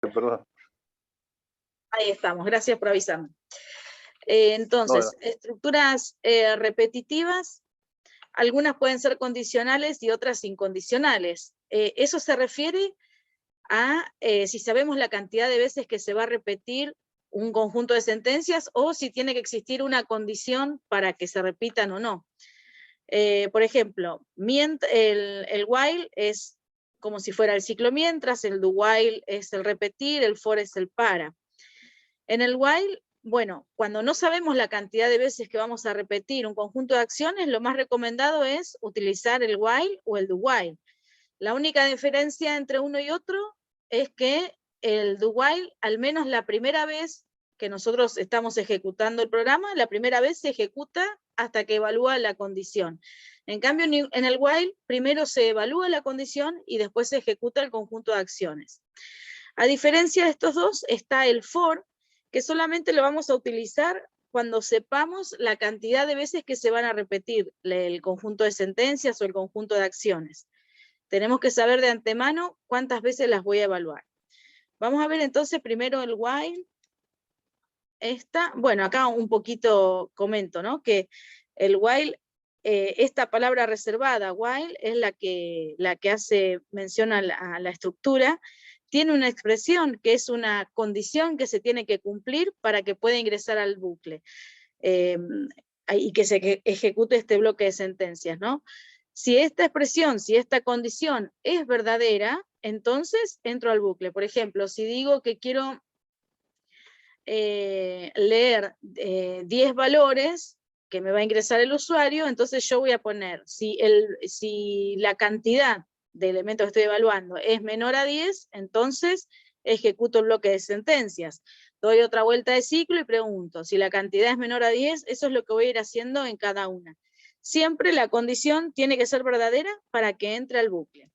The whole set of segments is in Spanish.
Perdón. Ahí estamos, gracias por avisarme. Entonces, Bueno. estructuras repetitivas, algunas pueden ser condicionales y otras incondicionales. Eso se refiere a si sabemos la cantidad de veces que se va a repetir un conjunto de sentencias o si tiene que existir una condición para que se repitan o no. Por ejemplo, el while es como si fuera el ciclo mientras, el do while es el repetir, el for es el para. En el while, bueno, cuando no sabemos la cantidad de veces que vamos a repetir un conjunto de acciones, lo más recomendado es utilizar el while o el do while. La única diferencia entre uno y otro es que el do while, al menos la primera vez que nosotros estamos ejecutando el programa, la primera vez se ejecuta hasta que evalúa la condición. En cambio, en el while, primero se evalúa la condición y después se ejecuta el conjunto de acciones. A diferencia de estos dos, está el for, que solamente lo vamos a utilizar cuando sepamos la cantidad de veces que se van a repetir el conjunto de sentencias o el conjunto de acciones. Tenemos que saber de antemano cuántas veces las voy a evaluar. Vamos a ver entonces primero el while. Bueno, acá un poquito comento, ¿no? Que el while, esta palabra reservada, while, es la que hace mención a la estructura, tiene una expresión que es una condición que se tiene que cumplir para que pueda ingresar al bucle y que se ejecute este bloque de sentencias, ¿no? Si esta expresión, si esta condición es verdadera, entonces entro al bucle. Por ejemplo, si digo que quiero leer 10 valores que me va a ingresar el usuario, entonces yo voy a poner, si la cantidad de elementos que estoy evaluando es menor a 10, entonces ejecuto el bloque de sentencias. Doy otra vuelta de ciclo y pregunto, si la cantidad es menor a 10, eso es lo que voy a ir haciendo en cada una. Siempre la condición tiene que ser verdadera para que entre al bucle.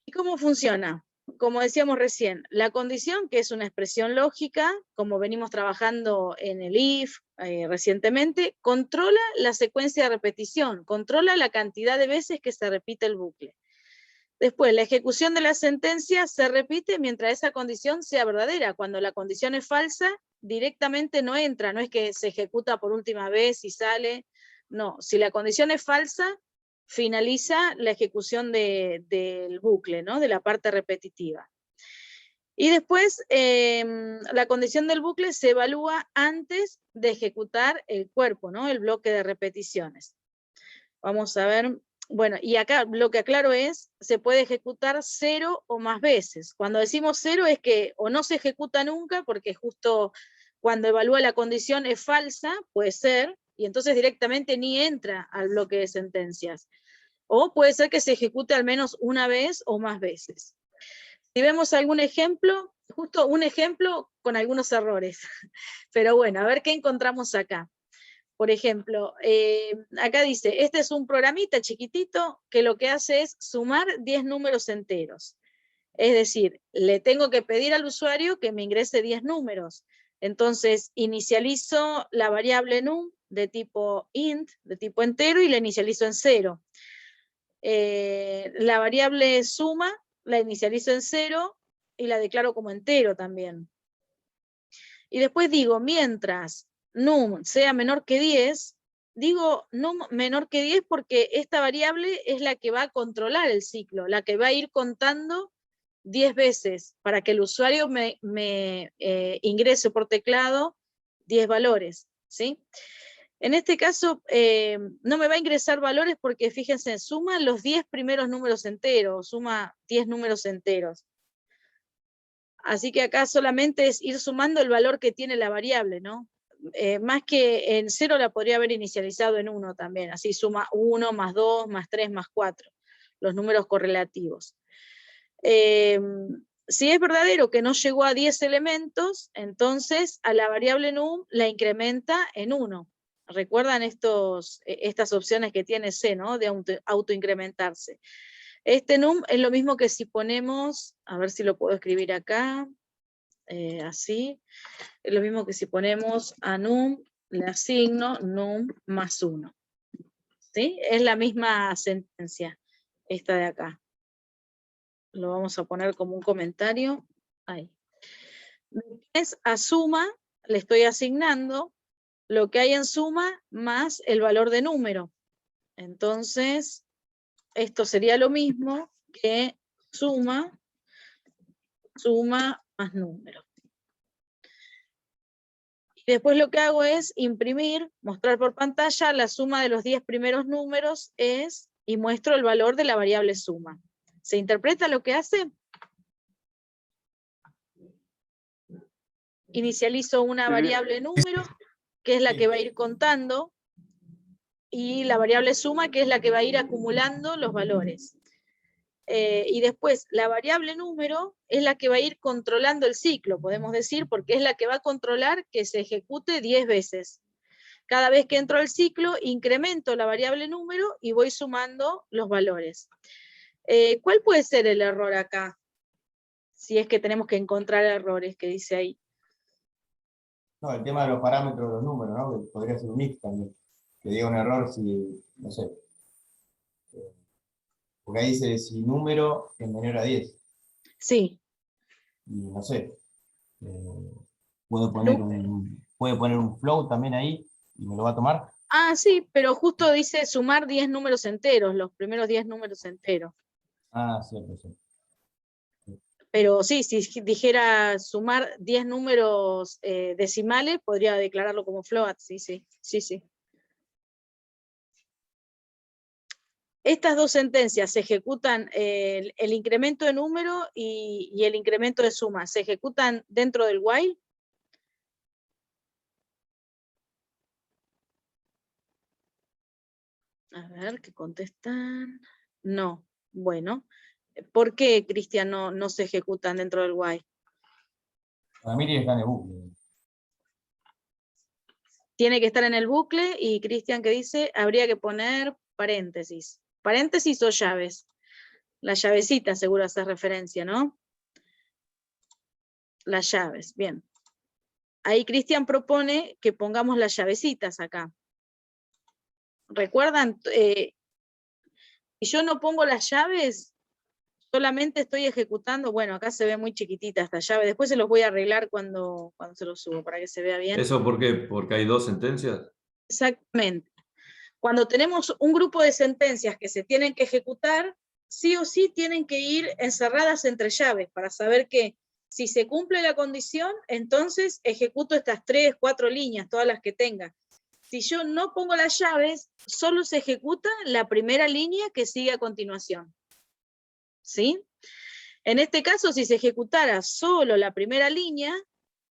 ¿Y cómo funciona? Como decíamos recién, la condición, que es una expresión lógica, como venimos trabajando en el if recientemente, controla la secuencia de repetición, controla la cantidad de veces que se repite el bucle. Después, la ejecución de la sentencia se repite mientras esa condición sea verdadera. Cuando la condición es falsa, directamente no entra, no es que se ejecuta por última vez y sale. No, si la condición es falsa, finaliza la ejecución del bucle, ¿no? De la parte repetitiva. Y después, la condición del bucle se evalúa antes de ejecutar el cuerpo, ¿no? El bloque de repeticiones. Vamos a ver. Bueno, y acá lo que aclaro es, se puede ejecutar 0 o más veces. Cuando decimos 0 es que o no se ejecuta nunca, porque justo cuando evalúa la condición es falsa, puede ser, y entonces directamente ni entra al bloque de sentencias. O puede ser que se ejecute al menos una vez o más veces. Si vemos algún ejemplo, justo un ejemplo con algunos errores. Pero bueno, a ver qué encontramos acá. Por ejemplo, acá dice, este es un programita chiquitito que lo que hace es sumar 10 números enteros. Es decir, le tengo que pedir al usuario que me ingrese 10 números. Entonces, inicializo la variable num de tipo int, de tipo entero, y la inicializo en 0. La variable suma la inicializo en 0 y la declaro como entero también. Y después digo, mientras num sea menor que 10, digo num menor que 10 porque esta variable es la que va a controlar el ciclo, la que va a ir contando 10 veces para que el usuario me ingrese por teclado 10 valores, ¿sí? En este caso, no me va a ingresar valores porque, fíjense, suma los 10 primeros números enteros, suma 10 números enteros. Así que acá solamente es ir sumando el valor que tiene la variable, ¿no? Más que en 0 la podría haber inicializado en 1 también, así suma 1, más 2, más 3, más 4, los números correlativos. Si es verdadero que no llegó a 10 elementos, entonces a la variable num la incrementa en 1. ¿Recuerdan estas opciones que tiene C, ¿no? De autoincrementarse. Este num es lo mismo que si ponemos, a ver si lo puedo escribir acá, así, es lo mismo que si ponemos a num, le asigno num más 1. ¿Sí? Es la misma sentencia, esta de acá. lo vamos a poner como un comentario. Ahí. Después a suma le estoy asignando lo que hay en suma más el valor de número. Entonces, esto sería lo mismo que suma más número. Y después lo que hago es imprimir, mostrar por pantalla la suma de los 10 primeros números y muestro el valor de la variable suma. ¿Se interpreta lo que hace? Inicializo una variable número, que es la que va a ir contando, y la variable suma, que es la que va a ir acumulando los valores. Y después la variable número es la que va a ir controlando el ciclo, podemos decir, porque es la que va a controlar que se ejecute 10 veces. Cada vez que entro al ciclo, incremento la variable número y voy sumando los valores. ¿Cuál puede ser el error acá? Si es que tenemos que encontrar errores, que dice ahí. No, el tema de los parámetros de los números, ¿no? Que podría ser un if también. Que diga un error si, no sé. Porque ahí dice si número es menor a 10. Sí. Y no sé. Puede poner un float también ahí y me lo va a tomar. Ah, sí, pero justo dice sumar 10 números enteros, los primeros 10 números enteros. Ah, cierto, cierto. Pero sí, si dijera sumar 10 números decimales, podría declararlo como float, sí. Estas dos sentencias se ejecutan, el incremento de número y el incremento de suma, ¿se ejecutan dentro del while? A ver, ¿qué contestan? No. Bueno, ¿por qué, Cristian, no se ejecutan dentro del while? Para mí tiene que estar en el bucle. Tiene que estar en el bucle y Cristian que dice, habría que poner paréntesis. Paréntesis o llaves. La llavecita seguro hace referencia, ¿no? Las llaves, bien. Ahí Cristian propone que pongamos las llavecitas acá. ¿Recuerdan? Si yo no pongo las llaves, solamente estoy ejecutando, bueno, acá se ve muy chiquitita esta llave, después se los voy a arreglar cuando se los subo para que se vea bien. ¿Eso por qué? ¿Porque hay dos sentencias? Exactamente. Cuando tenemos un grupo de sentencias que se tienen que ejecutar, sí o sí tienen que ir encerradas entre llaves para saber que si se cumple la condición, entonces ejecuto estas 3, 4 líneas, todas las que tenga. Si yo no pongo las llaves, solo se ejecuta la primera línea que sigue a continuación. ¿Sí? En este caso, si se ejecutara solo la primera línea,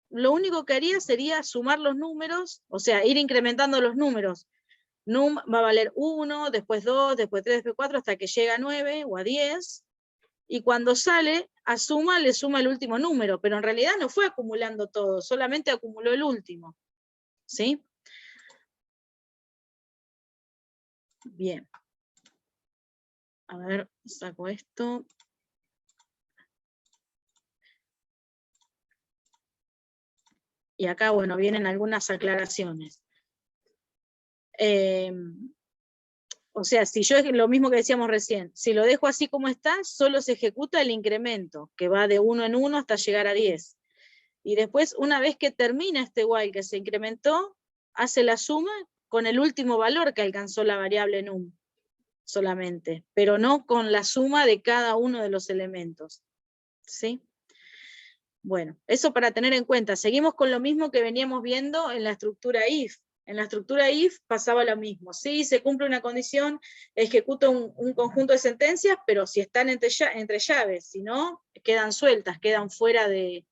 lo único que haría sería sumar los números, o sea, ir incrementando los números. Num va a valer 1, después 2, después 3, después 4, hasta que llega a 9 o a 10, y cuando sale, a suma le suma el último número, pero en realidad no fue acumulando todo, solamente acumuló el último. ¿Sí? Bien. A ver, saco esto. Y acá, bueno, vienen algunas aclaraciones. O sea, si yo, lo mismo que decíamos recién, si lo dejo así como está, solo se ejecuta el incremento, que va de 1 en 1 hasta llegar a 10. Y después, una vez que termina este while que se incrementó, hace la suma con el último valor que alcanzó la variable num, solamente, pero no con la suma de cada uno de los elementos. ¿Sí? Bueno, eso para tener en cuenta. Seguimos con lo mismo que veníamos viendo en la estructura if. En la estructura if pasaba lo mismo. Sí, se cumple una condición, ejecuto un conjunto de sentencias, pero si están entre llaves, si no, quedan sueltas, quedan fuera de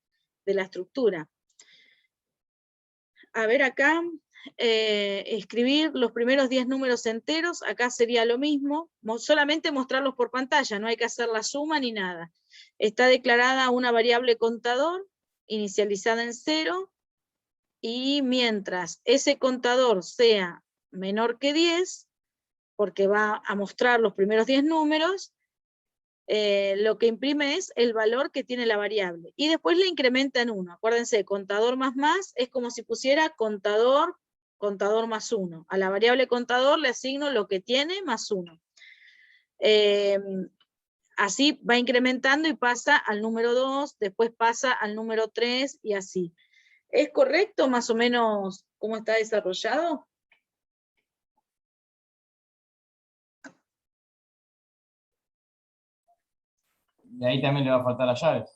la estructura. A ver acá, escribir los primeros 10 números enteros, acá sería lo mismo, solamente mostrarlos por pantalla, no hay que hacer la suma ni nada. Está declarada una variable contador, inicializada en 0, y mientras ese contador sea menor que 10, porque va a mostrar los primeros 10 números, lo que imprime es el valor que tiene la variable. Y después le incrementa en 1. Acuérdense, contador más es como si pusiera contador más 1. A la variable contador le asigno lo que tiene más 1. así va incrementando y pasa al número 2, después pasa al número 3 y así. ¿Es correcto más o menos cómo está desarrollado? De ahí también le va a faltar las llaves.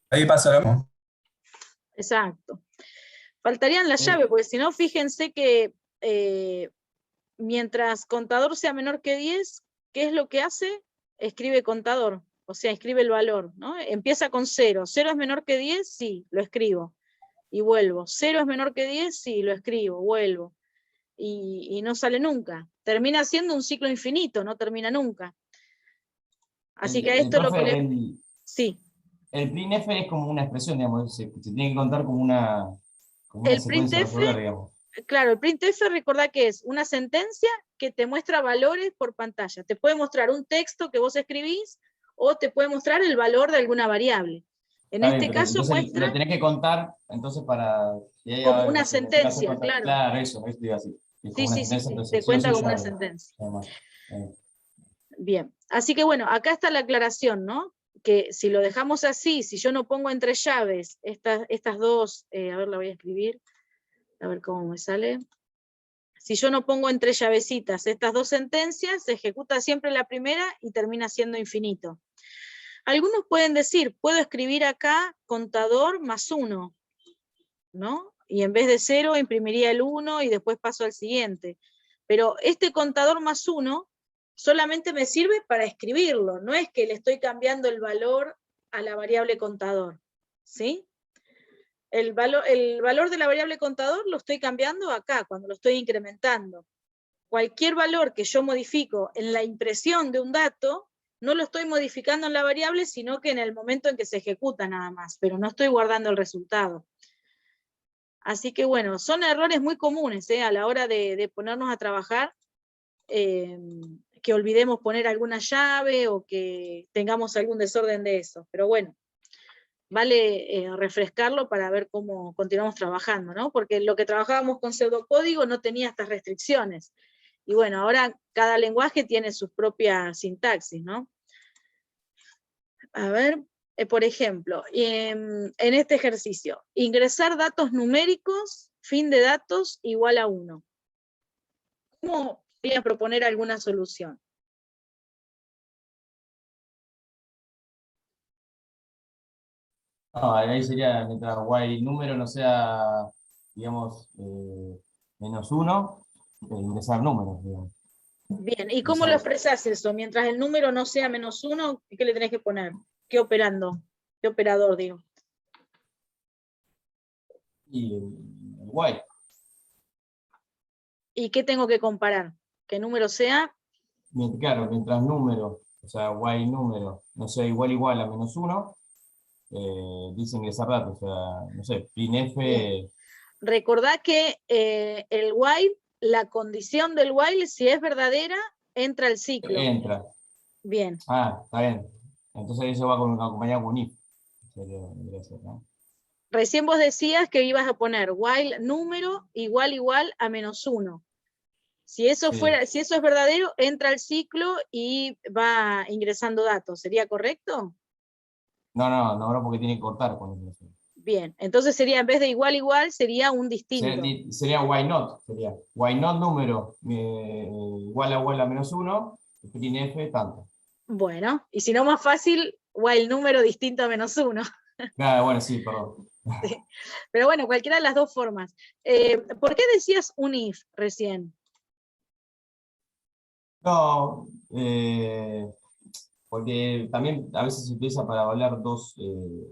Ahí pasa lo mismo. Exacto. Faltarían las llaves, porque si no, fíjense que mientras contador sea menor que 10, ¿qué es lo que hace? Escribe contador, o sea, escribe el valor, ¿no? Empieza con 0. ¿0 es menor que 10? Sí, lo escribo. Y vuelvo. 0 es menor que 10, sí, lo escribo, vuelvo. Y no sale nunca. Termina siendo un ciclo infinito, no termina nunca. Así que a esto lo que le... Sí. El printf es como una expresión, digamos, se tiene que contar como una El secuencia a printf, resolver, digamos. claro, el printf, recordá que es una sentencia que te muestra valores por pantalla. Te puede mostrar un texto que vos escribís o te puede mostrar el valor de alguna variable. En Está este bien, pero caso entonces muestra lo tenés que contar, entonces para que haya, como una no sé, en este caso, sentencia, claro. claro, eso te iba a decir. Es como Sí, una sí, sí, sentencia, sí, entonces te sí o cuenta sí como una llave, sentencia. además. Bien, así que bueno, acá está la aclaración, ¿no? Que si lo dejamos así, si yo no pongo entre llaves estas dos, a ver, la voy a escribir, a ver cómo me sale. Si yo no pongo entre llavecitas estas dos sentencias, se ejecuta siempre la primera y termina siendo infinito. Algunos pueden decir, puedo escribir acá contador más 1, ¿no? Y en vez de 0 imprimiría el 1 y después paso al siguiente. Pero este contador más 1 solamente me sirve para escribirlo, no es que le estoy cambiando el valor a la variable contador, ¿sí? El valor de la variable contador lo estoy cambiando acá, cuando lo estoy incrementando. Cualquier valor que yo modifico en la impresión de un dato, no lo estoy modificando en la variable, sino que en el momento en que se ejecuta nada más, pero no estoy guardando el resultado. Así que bueno, son errores muy comunes a la hora de ponernos a trabajar, que olvidemos poner alguna llave o que tengamos algún desorden de eso. Pero bueno, vale refrescarlo para ver cómo continuamos trabajando, ¿no? Porque lo que trabajábamos con pseudocódigo no tenía estas restricciones. Y bueno, ahora cada lenguaje tiene sus propias sintaxis, ¿no? A ver, por ejemplo, en este ejercicio, ingresar datos numéricos, fin de datos igual a 1. ¿Cómo voy a proponer alguna solución? No, ahí sería, mientras y número no sea, digamos, -1, ingresar números, digamos. Bien, ¿y cómo lo expresás eso? Mientras el número no sea -1, ¿qué le tenés que poner? ¿Qué operando? ¿Qué operador, digo? Y el while. ¿Y qué tengo que comparar? ¿Qué número sea? Claro, mientras número, o sea, número, no sea igual a -1, dice ingresar datos, o sea, no sé, printf. Recordá que el while, la condición del while, si es verdadera, entra al ciclo. Entra. Bien. Ah, está bien. Entonces eso va acompañado con if. ¿No? Recién vos decías que ibas a poner while número igual a -1. Si eso Sí. si eso es verdadero, entra al ciclo y va ingresando datos. ¿Sería correcto? No, porque tiene que cortar con eso. Bien, entonces sería, en vez de igual, sería un distinto. Sería why not, número igual a -1, printf tanto. Bueno, y si no más fácil, while número distinto a -1. Claro, bueno, sí, perdón. Sí. Pero bueno, cualquiera de las dos formas. ¿Por qué decías un if recién? No, porque también a veces se utiliza para hablar dos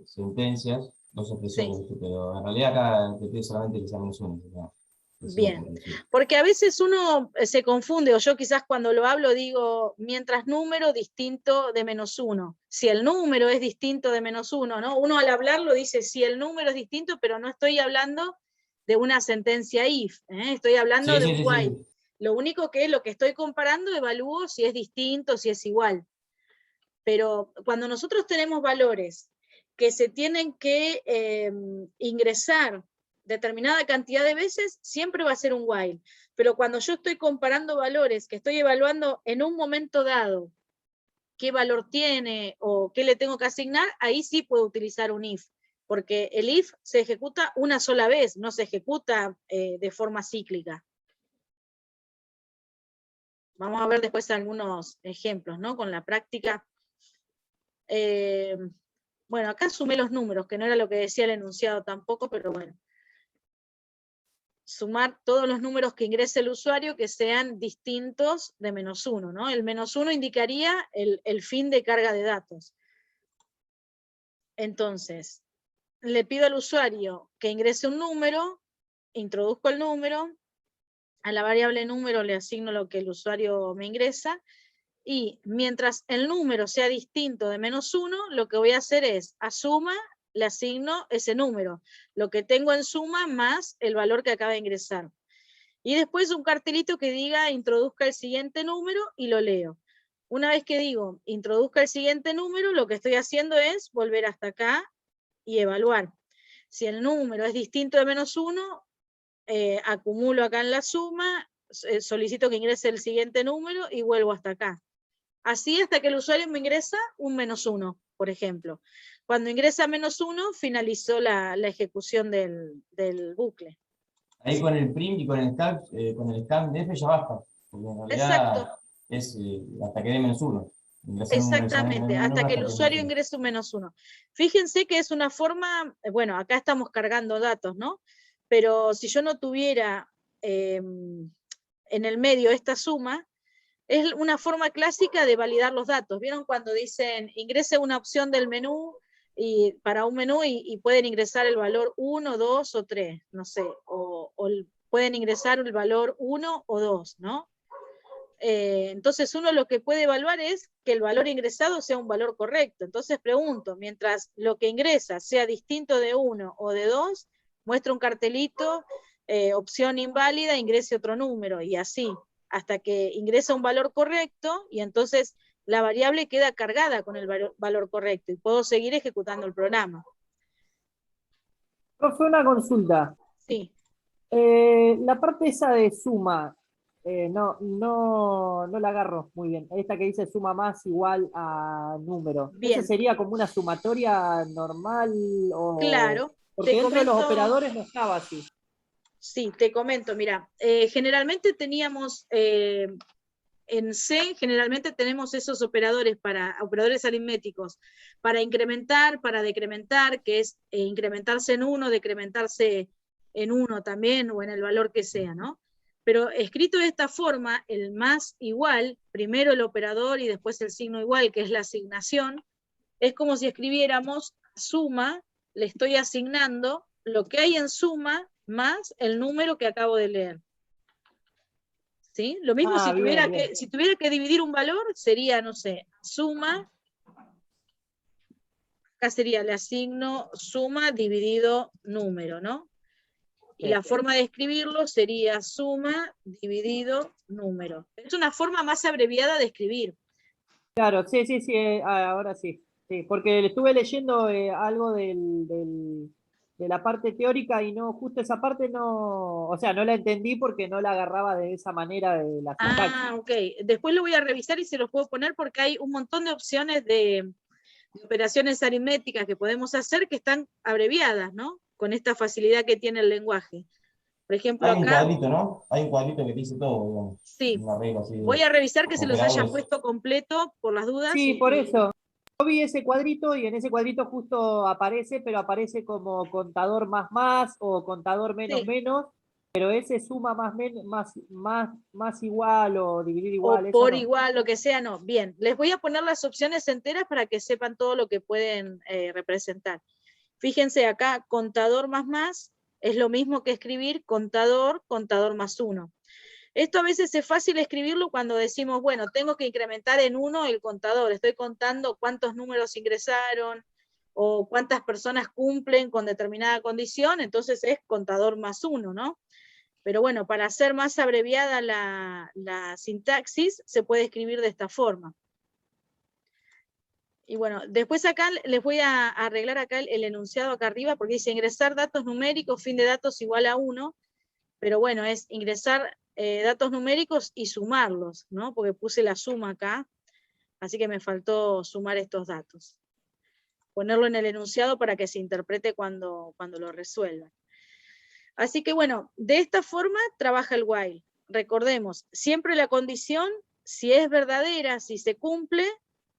sentencias, dos expresiones, Sí. pero en realidad acá te pide solamente que sea -1. ¿No? Bien, porque a veces uno se confunde, o yo quizás cuando lo hablo digo, mientras número distinto de -1. Si el número es distinto de -1, ¿no? Uno al hablarlo dice, si el número es distinto, pero no estoy hablando de una sentencia if, estoy hablando de un while. Sí. Lo único que es lo que estoy comparando, evalúo si es distinto, si es igual. Pero cuando nosotros tenemos valores que se tienen que ingresar determinada cantidad de veces, siempre va a ser un while. Pero cuando yo estoy comparando valores que estoy evaluando en un momento dado, qué valor tiene o qué le tengo que asignar, ahí sí puedo utilizar un if, porque el if se ejecuta una sola vez, no se ejecuta de forma cíclica. Vamos a ver después algunos ejemplos, ¿no? Con la práctica. Bueno, acá sumé los números, que no era lo que decía el enunciado tampoco, pero bueno. Sumar todos los números que ingrese el usuario que sean distintos de -1, ¿no? El -1 indicaría el fin de carga de datos. Entonces, le pido al usuario que ingrese un número, introduzco el número, a la variable número le asigno lo que el usuario me ingresa, y mientras el número sea distinto de -1, lo que voy a hacer es, a suma, le asigno ese número, lo que tengo en suma más el valor que acaba de ingresar. Y después un cartelito que diga, introduzca el siguiente número, y lo leo. Una vez que digo, introduzca el siguiente número, lo que estoy haciendo es volver hasta acá y evaluar. Si el número es distinto de -1, acumulo acá en la suma, solicito que ingrese el siguiente número y vuelvo hasta acá. Así hasta que el usuario me ingresa un -1, por ejemplo. Cuando ingresa -1, finalizó la ejecución del bucle. Ahí con el print y con el scan de F ya basta. Porque en realidad Exacto. es hasta que dé -1. Exactamente, hasta que el usuario ingrese un -1. Fíjense que es una forma, bueno, acá estamos cargando datos, ¿no? Pero si yo no tuviera en el medio esta suma, es una forma clásica de validar los datos. ¿Vieron cuando dicen ingrese una opción del menú para un menú y pueden ingresar el valor 1, 2 o 3, no sé, o pueden ingresar el valor 1 o 2, ¿no? Entonces uno lo que puede evaluar es que el valor ingresado sea un valor correcto. Entonces pregunto, mientras lo que ingresa sea distinto de 1 o de 2, muestra un cartelito, opción inválida, ingrese otro número, y así, hasta que ingresa un valor correcto, y entonces la variable queda cargada con el valor correcto, y puedo seguir ejecutando el programa. Profe, una consulta. Sí. La parte esa de suma, no la agarro muy bien. Esta que dice suma más igual a número. Bien. ¿Eso sería como una sumatoria normal? Claro. Porque dentro de los operadores no estaba así. Sí, te comento, mira, generalmente teníamos, en C, generalmente tenemos esos operadores operadores aritméticos, para incrementar, para decrementar, que es incrementarse en 1, decrementarse en 1 también, o en el valor que sea, ¿no? Pero escrito de esta forma, el más igual, primero el operador y después el signo igual, que es la asignación, es como si escribiéramos suma, le estoy asignando lo que hay en suma más el número que acabo de leer. ¿Sí? Lo mismo si tuviera que dividir un valor, sería, no sé, suma, acá sería, le asigno suma dividido número, ¿no? Y la forma de escribirlo sería suma dividido número. Es una forma más abreviada de escribir. Claro, sí, ahora sí. Sí, porque estuve leyendo algo de la parte teórica y no, justo esa parte no, o sea, no la entendí porque no la agarraba de esa manera de la sintaxis. Ah, ok. Después lo voy a revisar y se los puedo poner porque hay un montón de opciones de operaciones aritméticas que podemos hacer que están abreviadas, ¿no? Con esta facilidad que tiene el lenguaje. Por ejemplo, hay un acá... cuadrito, ¿no? Hay un cuadrito que dice todo, digamos. Sí. Una regla así Voy a revisar que se los haya operadores. puesto completo por las dudas. Sí, por eso. Yo vi ese cuadrito y en ese cuadrito justo aparece, pero aparece como contador más o contador menos, pero ese suma más igual o dividir igual. O eso por no. igual, lo que sea, no. Bien, les voy a poner las opciones enteras para que sepan todo lo que pueden representar. Fíjense acá, contador más es lo mismo que escribir contador más 1. Esto a veces es fácil escribirlo cuando decimos, bueno, tengo que incrementar en 1 el contador, estoy contando cuántos números ingresaron o cuántas personas cumplen con determinada condición, entonces es contador más 1, ¿no? Pero bueno, para hacer más abreviada la sintaxis, se puede escribir de esta forma. Y bueno, después acá les voy a arreglar acá el enunciado acá arriba, porque dice ingresar datos numéricos, fin de datos igual a 1, pero bueno, es ingresar datos numéricos y sumarlos, ¿no? Porque puse la suma acá, Así que me faltó sumar estos datos. Ponerlo en el enunciado para que se interprete cuando lo resuelvan. Así que bueno, de esta forma trabaja el while. Recordemos, siempre la condición, si es verdadera, si se cumple,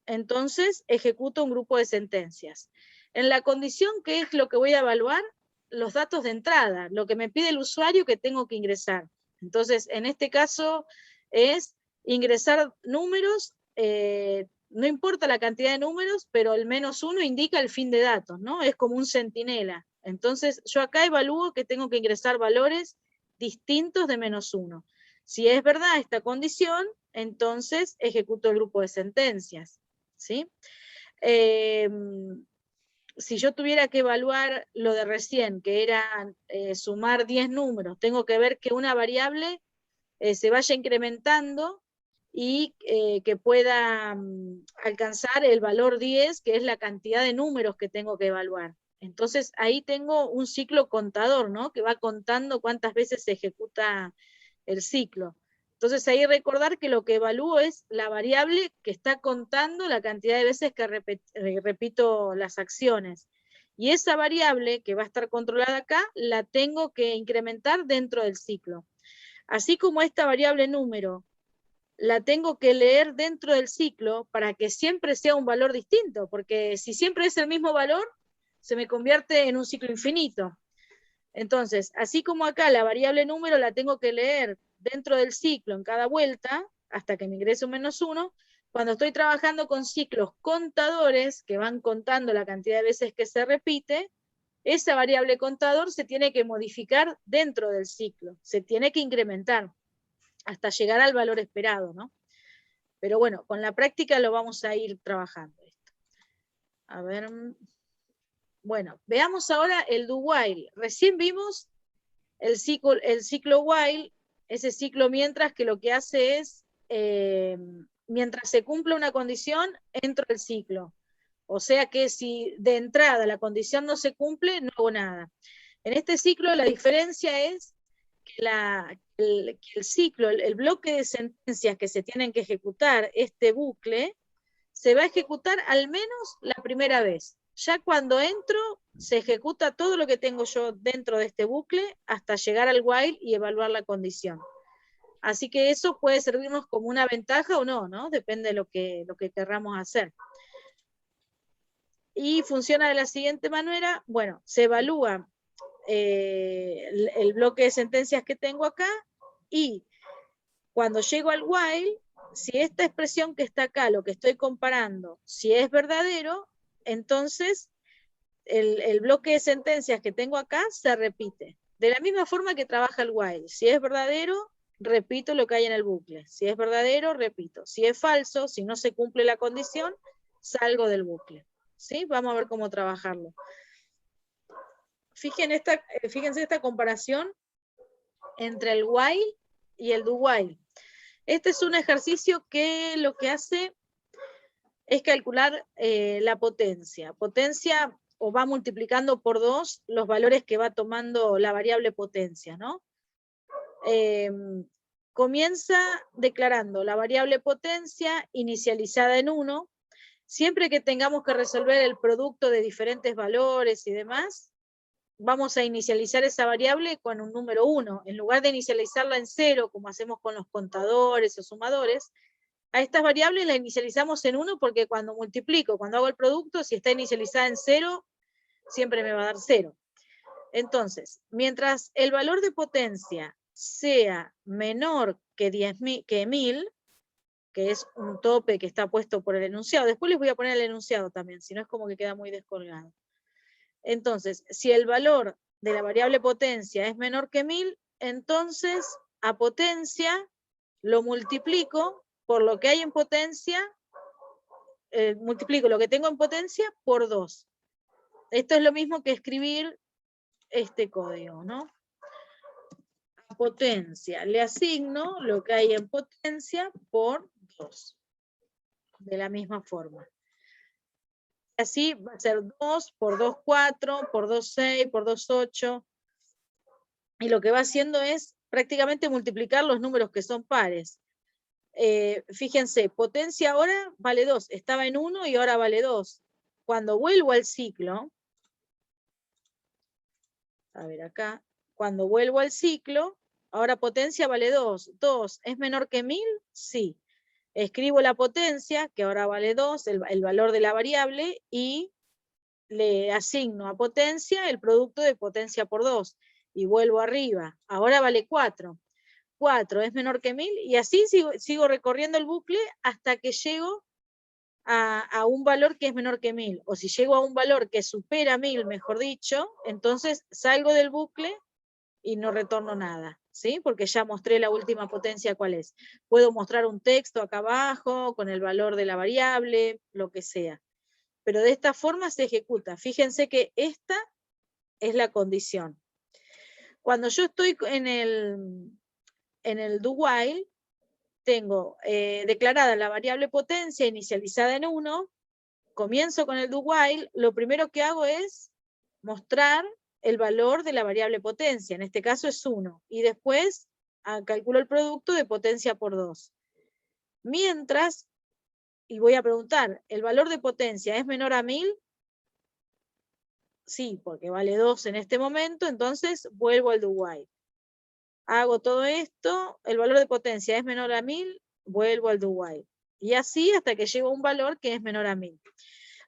entonces ejecuto un grupo de sentencias. En la condición, ¿qué es lo que voy a evaluar? Los datos de entrada, lo que me pide el usuario que tengo que ingresar. Entonces, en este caso es ingresar números, no importa la cantidad de números, pero el -1 indica el fin de datos, ¿no? Es como un centinela. Entonces, yo acá evalúo que tengo que ingresar valores distintos de -1. Si es verdad esta condición, entonces ejecuto el grupo de sentencias, ¿sí? Si yo tuviera que evaluar lo de recién, que era sumar 10 números, tengo que ver que una variable se vaya incrementando y que pueda alcanzar el valor 10, que es la cantidad de números que tengo que evaluar. Entonces ahí tengo un ciclo contador, ¿no? Que va contando cuántas veces se ejecuta el ciclo. Entonces ahí recordar que lo que evalúo es la variable que está contando la cantidad de veces que repito las acciones. Y esa variable que va a estar controlada acá, la tengo que incrementar dentro del ciclo. Así como esta variable número la tengo que leer dentro del ciclo para que siempre sea un valor distinto, porque si siempre es el mismo valor, se me convierte en un ciclo infinito. Entonces, así como acá la variable número la tengo que leer dentro del ciclo en cada vuelta, hasta que me ingrese un -1, cuando estoy trabajando con ciclos contadores, que van contando la cantidad de veces que se repite, esa variable contador se tiene que modificar dentro del ciclo, se tiene que incrementar hasta llegar al valor esperado, ¿no? Pero bueno, con la práctica lo vamos a ir trabajando esto. A ver, bueno, veamos ahora el do while. Recién vimos el ciclo while, ese ciclo mientras, que lo que hace es, mientras se cumple una condición, entro el ciclo. O sea que si de entrada la condición no se cumple, no hago nada. En este ciclo la diferencia es que el ciclo, el bloque de sentencias que se tienen que ejecutar, este bucle, se va a ejecutar al menos la primera vez. Ya cuando entro, se ejecuta todo lo que tengo yo dentro de este bucle hasta llegar al while y evaluar la condición. Así que eso puede servirnos como una ventaja o no, ¿no? Depende de lo que querramos hacer. Y funciona de la siguiente manera. Bueno, se evalúa el bloque de sentencias que tengo acá, y cuando llego al while, si esta expresión que está acá, lo que estoy comparando, si es verdadero, entonces el bloque de sentencias que tengo acá se repite. De la misma forma que trabaja el while. Si es verdadero, repito lo que hay en el bucle. Si es verdadero, repito. Si es falso, si no se cumple la condición, salgo del bucle. ¿Sí? Vamos a ver cómo trabajarlo. Fíjense esta comparación entre el while y el do while. Este es un ejercicio que lo que hace es calcular la potencia. Potencia, o va multiplicando por 2 los valores que va tomando la variable potencia, ¿no? Comienza declarando la variable potencia inicializada en 1. Siempre que tengamos que resolver el producto de diferentes valores y demás, vamos a inicializar esa variable con un número 1. En lugar de inicializarla en 0, como hacemos con los contadores o sumadores, a estas variables la inicializamos en 1 porque cuando multiplico, cuando hago el producto, si está inicializada en 0, siempre me va a dar 0. Entonces, mientras el valor de potencia sea menor que 1000, que es un tope que está puesto por el enunciado, después les voy a poner el enunciado también, si no es como que queda muy descolgado. Entonces, si el valor de la variable potencia es menor que 1000, entonces a potencia lo multiplico por lo que hay en potencia, multiplico lo que tengo en potencia por 2. Esto es lo mismo que escribir este código, ¿no? A potencia le asigno lo que hay en potencia por 2. De la misma forma. Así va a ser 2 por 2, 4, por 2, 6, por 2, 8. Y lo que va haciendo es prácticamente multiplicar los números que son pares. fíjense, potencia ahora vale 2, estaba en 1 y ahora vale 2. Cuando vuelvo al ciclo, a ver acá, cuando vuelvo al ciclo, ahora potencia vale 2. 2 es menor que 1000, sí. Escribo la potencia, que ahora vale 2, el valor de la variable, y le asigno a potencia el producto de potencia por 2. Y vuelvo arriba, ahora vale 4. 4 es menor que 1000, y así sigo recorriendo el bucle hasta que llego a un valor que es menor que 1000. O si llego a un valor que supera 1000, mejor dicho, entonces salgo del bucle y no retorno nada, ¿sí? Porque ya mostré la última potencia cuál es. Puedo mostrar un texto acá abajo con el valor de la variable, lo que sea. Pero de esta forma se ejecuta. Fíjense que esta es la condición. Cuando yo estoy en el do while, tengo declarada la variable potencia inicializada en 1, comienzo con el do while, lo primero que hago es mostrar el valor de la variable potencia, en este caso es 1, y después calculo el producto de potencia por 2. Mientras, y voy a preguntar, ¿el valor de potencia es menor a 1000? Sí, porque vale 2 en este momento, entonces vuelvo al do while. Hago todo esto, el valor de potencia es menor a 1000, vuelvo al do while. Y así hasta que llego a un valor que es menor a 1000.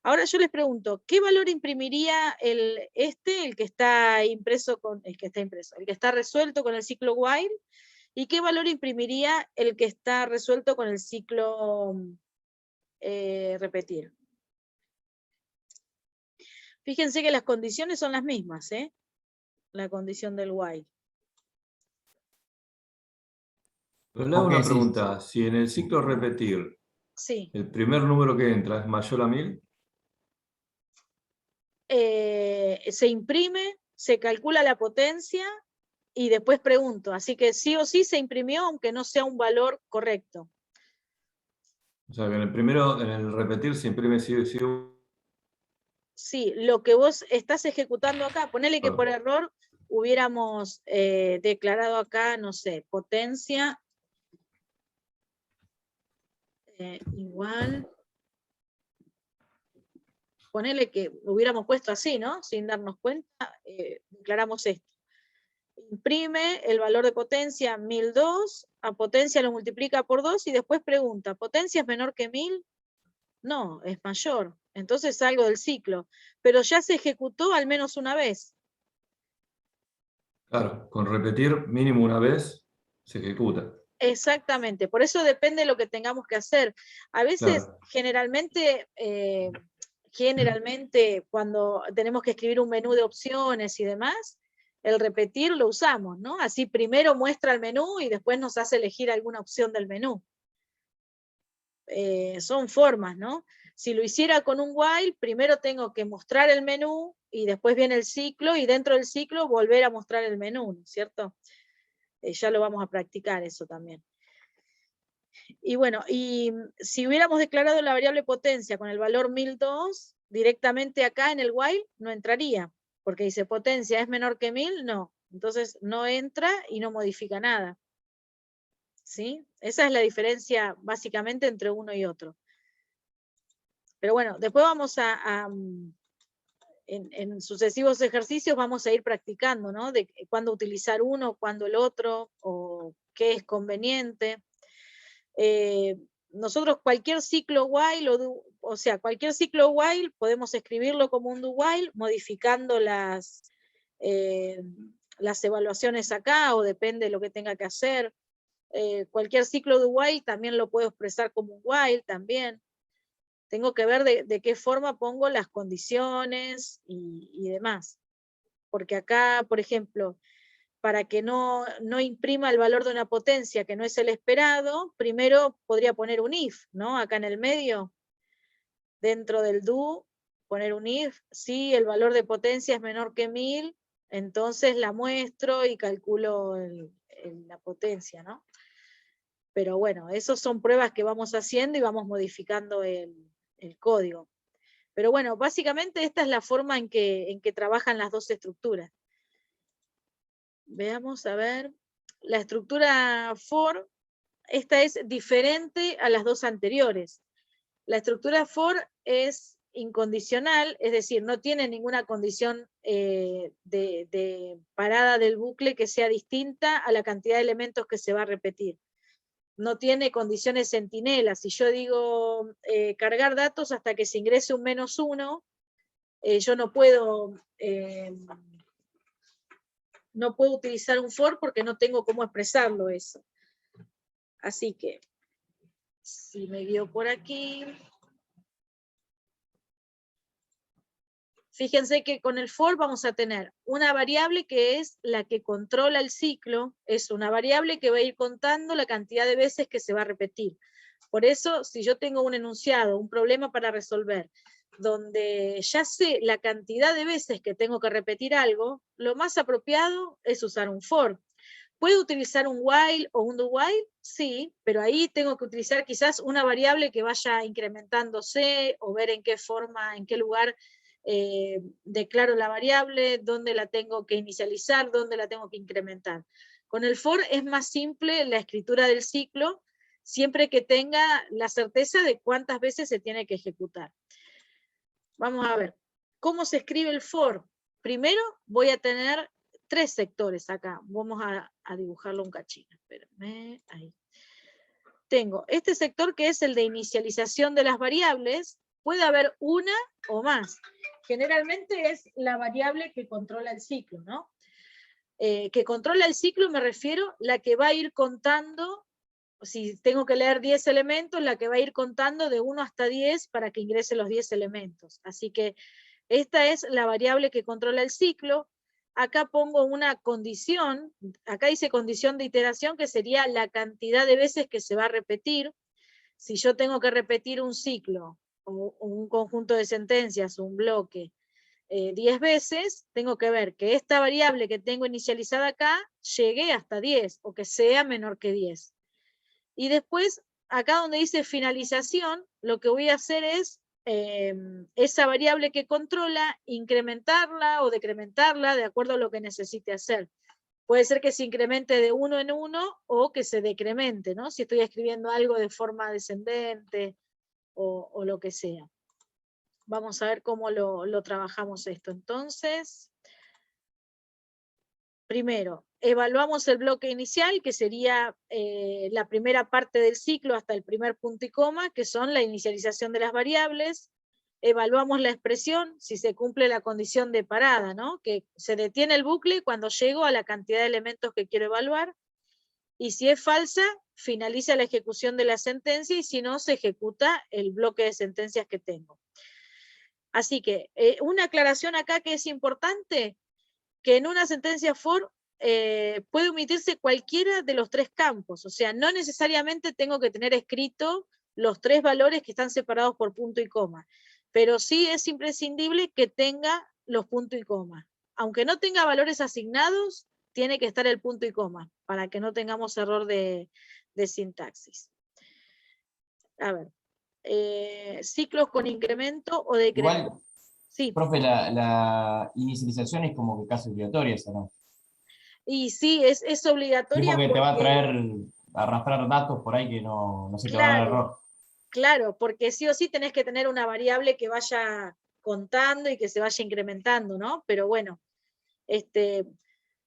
Ahora yo les pregunto, ¿qué valor imprimiría el que está impreso el que está resuelto con el ciclo while? ¿Y qué valor imprimiría el que está resuelto con el ciclo repetir? Fíjense que las condiciones son las mismas, ¿eh? La condición del while. Pero le hago Ok, una sí. pregunta. Si en el ciclo repetir, Sí. el primer número que entra es mayor a 1000, Se imprime, se calcula la potencia y después pregunto. Así que sí o sí se imprimió, aunque no sea un valor correcto. o sea que en el primero, en el repetir se imprime sí o sí. Sí, lo que vos estás ejecutando acá, ponele que por Claro. error hubiéramos declarado acá, no sé, potencia igual, ponele que hubiéramos puesto así, ¿no? Sin darnos cuenta, declaramos esto. Imprime el valor de potencia 1002, a potencia lo multiplica por 2 y después pregunta, ¿potencia es menor que 1000? No, es mayor. Entonces salgo del ciclo, pero ya se ejecutó al menos una vez. Claro, con repetir mínimo una vez se ejecuta. Exactamente, por eso depende de lo que tengamos que hacer. A veces, Claro. generalmente cuando tenemos que escribir un menú de opciones y demás, el repetir lo usamos, ¿no? Así primero muestra el menú y después nos hace elegir alguna opción del menú. Son formas, ¿no? Si lo hiciera con un while, primero tengo que mostrar el menú y después viene el ciclo y dentro del ciclo volver a mostrar el menú, ¿no es cierto? Ya lo vamos a practicar eso también. Y bueno, y si hubiéramos declarado la variable potencia con el valor 1002, directamente acá en el while no entraría, porque dice potencia es menor que 1000, no. Entonces no entra y no modifica nada. ¿Sí? Esa es la diferencia básicamente entre uno y otro. Pero bueno, después vamos en sucesivos ejercicios vamos a ir practicando, ¿no? De cuándo utilizar uno, cuándo el otro, o qué es conveniente. Nosotros cualquier ciclo while, o sea, cualquier ciclo while podemos escribirlo como un do while, modificando las evaluaciones acá, o depende de lo que tenga que hacer. Cualquier ciclo do while también lo puedo expresar como un while también. Tengo que ver de qué forma pongo las condiciones y demás. Porque acá, por ejemplo, para que no imprima el valor de una potencia que no es el esperado, primero podría poner un if, ¿no? Acá en el medio, dentro del do, poner un if. Si el valor de potencia es menor que 1000, entonces la muestro y calculo la potencia, ¿no? Pero bueno, esas son pruebas que vamos haciendo y vamos modificando el código. Pero bueno, básicamente esta es la forma en que trabajan las dos estructuras. Veamos, a ver. La estructura for esta es diferente a las dos anteriores. La estructura for es incondicional, es decir, no tiene ninguna condición de parada del bucle que sea distinta a la cantidad de elementos que se va a repetir. No tiene condiciones centinelas. Si yo digo cargar datos hasta que se ingrese un -1, yo no puedo utilizar un for porque no tengo cómo expresarlo eso. Así que, si me guío por aquí, fíjense que con el for vamos a tener una variable que es la que controla el ciclo, es una variable que va a ir contando la cantidad de veces que se va a repetir. Por eso, si yo tengo un enunciado, un problema para resolver, donde ya sé la cantidad de veces que tengo que repetir algo, lo más apropiado es usar un for. ¿Puedo utilizar un while o un do while? Sí, pero ahí tengo que utilizar quizás una variable que vaya incrementándose, o ver en qué forma, en qué lugar declaro la variable, dónde la tengo que inicializar, dónde la tengo que incrementar. Con el for es más simple la escritura del ciclo, siempre que tenga la certeza de cuántas veces se tiene que ejecutar. Vamos a ver, ¿cómo se escribe el for? Primero voy a tener 3 sectores acá. Vamos a dibujarlo un cachito. Espérenme, ahí. Tengo este sector que es el de inicialización de las variables. Puede haber una o más. Generalmente es la variable que controla el ciclo, ¿no? Que controla el ciclo me refiero la que va a ir contando, si tengo que leer 10 elementos, la que va a ir contando de 1 hasta 10 para que ingrese los 10 elementos. Así que esta es la variable que controla el ciclo. Acá pongo una condición, acá dice condición de iteración, que sería la cantidad de veces que se va a repetir. Si yo tengo que repetir un ciclo, o un conjunto de sentencias, un bloque, 10 veces, tengo que ver que esta variable que tengo inicializada acá llegue hasta 10, o que sea menor que 10. Y después, acá donde dice finalización, lo que voy a hacer es esa variable que controla, incrementarla o decrementarla de acuerdo a lo que necesite hacer. Puede ser que se incremente de 1 en 1 o que se decremente, ¿no? Si estoy escribiendo algo de forma descendente o lo que sea. Vamos a ver cómo lo trabajamos esto. Entonces, primero, evaluamos el bloque inicial, que sería la primera parte del ciclo hasta el primer punto y coma, que son la inicialización de las variables. Evaluamos la expresión, si se cumple la condición de parada, ¿no? Que se detiene el bucle cuando llego a la cantidad de elementos que quiero evaluar. Y si es falsa, finaliza la ejecución de la sentencia, y si no, se ejecuta el bloque de sentencias que tengo. Así que, una aclaración acá que es importante, que en una sentencia for puede omitirse cualquiera de los 3 campos, o sea, no necesariamente tengo que tener escrito los 3 valores que están separados por punto y coma, pero sí es imprescindible que tenga los puntos y coma. Aunque no tenga valores asignados, tiene que estar el punto y coma, para que no tengamos error de sintaxis. A ver, ciclos con incremento o decremento. Igual, Sí. profe, la inicialización es como que casi obligatoria, esa, ¿no? Y sí, es obligatoria Porque te va a porque, traer, a arrastrar datos por ahí que no se te va a dar error. claro, porque sí o sí tenés que tener una variable que vaya contando y que se vaya incrementando, ¿no? Pero bueno,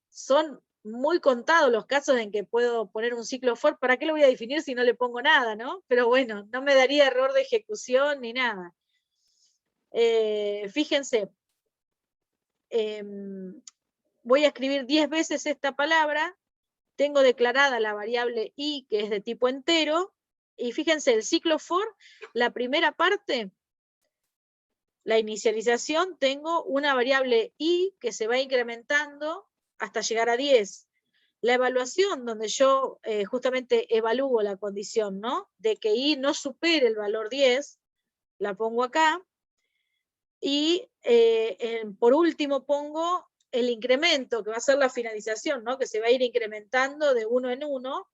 son muy contados los casos en que puedo poner un ciclo for. ¿Para qué lo voy a definir si no le pongo nada, no? Pero bueno, no me daría error de ejecución ni nada. Fíjense, voy a escribir 10 veces esta palabra, tengo declarada la variable i, que es de tipo entero, y fíjense, el ciclo for, la primera parte, la inicialización, tengo una variable i que se va incrementando hasta llegar a 10. La evaluación, donde yo justamente evalúo la condición, ¿no? De que i no supere el valor 10, la pongo acá, y por último pongo el incremento, que va a ser la finalización, ¿no? Que se va a ir incrementando de 1 en 1.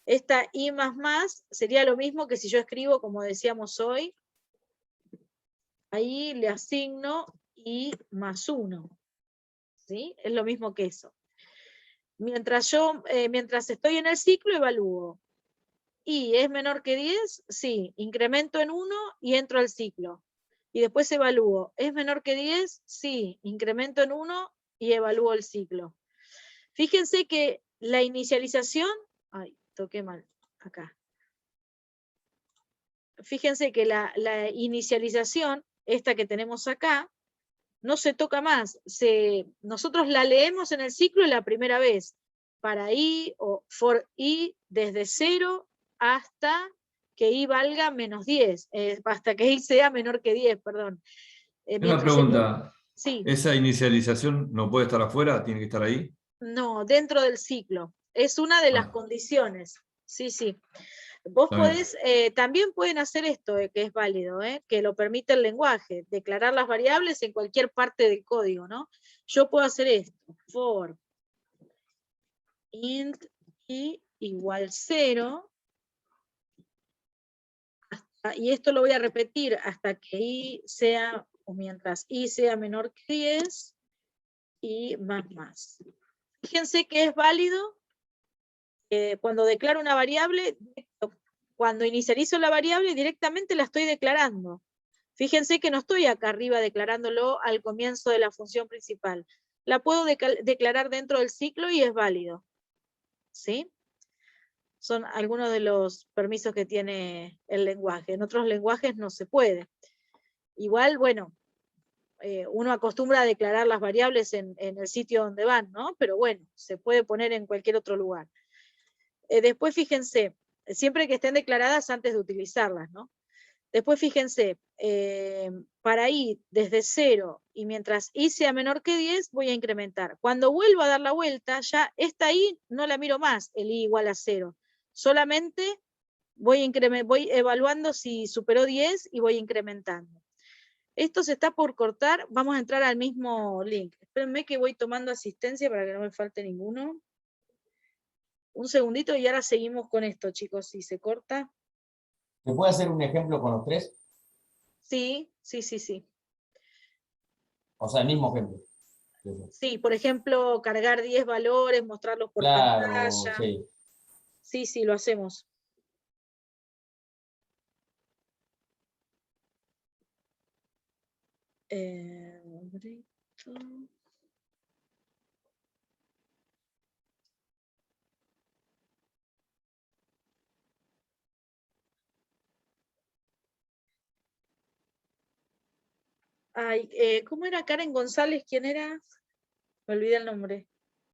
Esta i más sería lo mismo que si yo escribo, como decíamos hoy, ahí le asigno i más 1. ¿Sí? Es lo mismo que eso. Mientras estoy en el ciclo, evalúo y es menor que 10, sí, incremento en 1 y entro al ciclo. Y después evalúo, ¿es menor que 10? Sí, incremento en 1 y evalúo el ciclo. Fíjense que la inicialización, ay, toqué mal, acá. Fíjense que la inicialización, esta que tenemos acá, no se toca más. Nosotros la leemos en el ciclo la primera vez, para i o for i desde 0 hasta que i valga menos 10, hasta que i sea menor que 10, perdón. Una pregunta, Sí, ¿esa inicialización no puede estar afuera? ¿Tiene que estar ahí? no, dentro del ciclo. Es una de las Ah, condiciones. Sí, sí. Vos está bien. podés, también pueden hacer esto, que es válido, que lo permite el lenguaje, declarar las variables en cualquier parte del código, ¿no? Yo puedo hacer esto, for int i igual 0, y esto lo voy a repetir hasta que i sea, o mientras i sea menor que 10, y más. Fíjense que es válido cuando declaro una variable, cuando inicializo la variable directamente la estoy declarando. Fíjense que no estoy acá arriba declarándolo al comienzo de la función principal. La puedo declarar dentro del ciclo y es válido. ¿Sí? Son algunos de los permisos que tiene el lenguaje. En otros lenguajes no se puede. Igual, bueno, uno acostumbra a declarar las variables en el sitio donde van, ¿no? Pero bueno, se puede poner en cualquier otro lugar. Después fíjense, siempre que estén declaradas antes de utilizarlas, ¿no? Después fíjense, para i desde 0 y mientras i sea menor que 10, voy a incrementar. Cuando vuelvo a dar la vuelta, ya esta i no la miro más, el i igual a 0. Solamente voy evaluando si superó 10 y voy incrementando. Esto se está por cortar, vamos a entrar al mismo link. Espérenme que voy tomando asistencia para que no me falte ninguno. Un segundito y ahora seguimos con esto, chicos, si se corta. ¿Se puede hacer un ejemplo con los tres? Sí, sí, sí, sí. O sea, el mismo ejemplo. Sí, por ejemplo, cargar 10 valores, mostrarlos por Claro, pantalla. sí. Sí, sí, lo hacemos. Ay, ¿cómo era Karen González? ¿Quién era? Me olvidé el nombre.